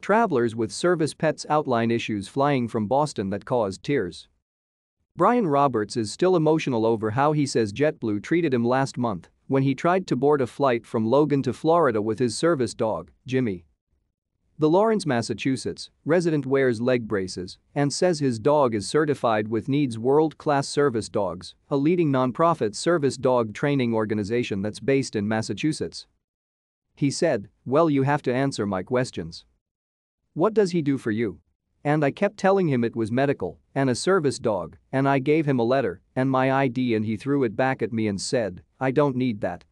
Travelers with service pets outline issues flying from Boston that caused tears. Brian Roberts is still emotional over how he says JetBlue treated him last month when he tried to board a flight from Logan to Florida with his service dog, Jimmy. The Lawrence, Massachusetts resident wears leg braces and says his dog is certified with NEADS World-Class Service Dogs, a leading nonprofit service dog training organization that's based in Massachusetts. He said, "Well, you have to answer my questions. What does he do for you?" And I kept telling him it was medical and a service dog, and I gave him a letter and my ID and he threw it back at me and said, "I don't need that.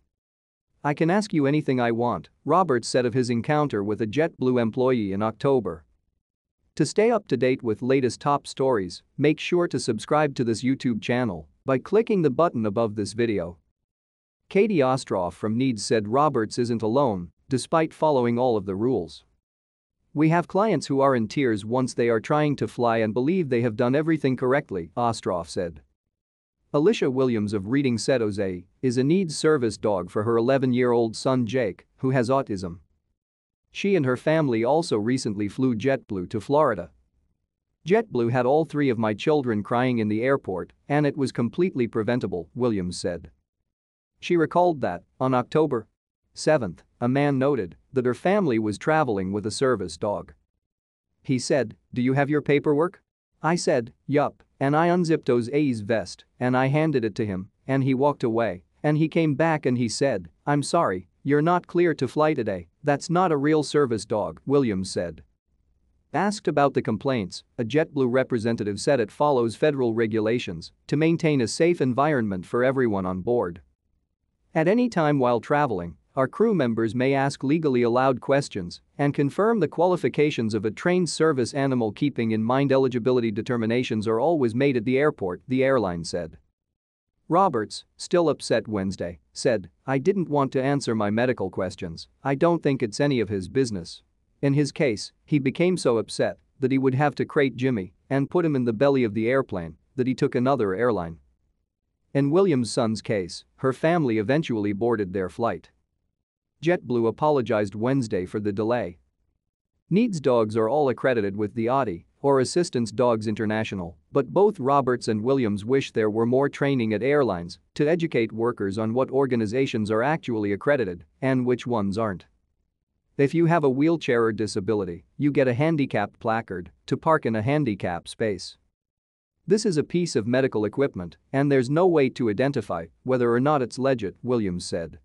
I can ask you anything I want," Roberts said of his encounter with a JetBlue employee in October. To stay up to date with latest top stories, make sure to subscribe to this YouTube channel by clicking the button above this video. Katy Ostroff from NEADS said Roberts isn't alone, despite following all of the rules. "We have clients who are in tears once they are trying to fly and believe they have done everything correctly," Ostroff said. Alicia Williams of Reading said Jose is a NEADS service dog for her 11-year-old son Jake, who has autism. She and her family also recently flew JetBlue to Florida. "JetBlue had all three of my children crying in the airport and it was completely preventable," Williams said. She recalled that, on October 7, a man noted that her family was traveling with a service dog. He said, "Do you have your paperwork?" I said, "Yup," and I unzipped Jose's vest and I handed it to him and he walked away and he came back and he said, "I'm sorry, you're not clear to fly today, that's not a real service dog," Williams said. Asked about the complaints, a JetBlue representative said it follows federal regulations to maintain a safe environment for everyone on board. "At any time while traveling, our crew members may ask legally allowed questions and confirm the qualifications of a trained service animal. Keeping in mind eligibility determinations are always made at the airport," the airline said. Roberts, still upset Wednesday, said, "I didn't want to answer my medical questions, I don't think it's any of his business." In his case, he became so upset that he would have to crate Jimmy and put him in the belly of the airplane that he took another airline. In Williams' son's case, her family eventually boarded their flight. JetBlue apologized Wednesday for the delay. NEADS dogs are all accredited with the AUDI, or Assistance Dogs International, but both Roberts and Williams wish there were more training at airlines to educate workers on what organizations are actually accredited and which ones aren't. If you have a wheelchair or disability, you get a handicap placard to park in a handicap space. This is a piece of medical equipment and there's no way to identify whether or not it's legit, Williams said.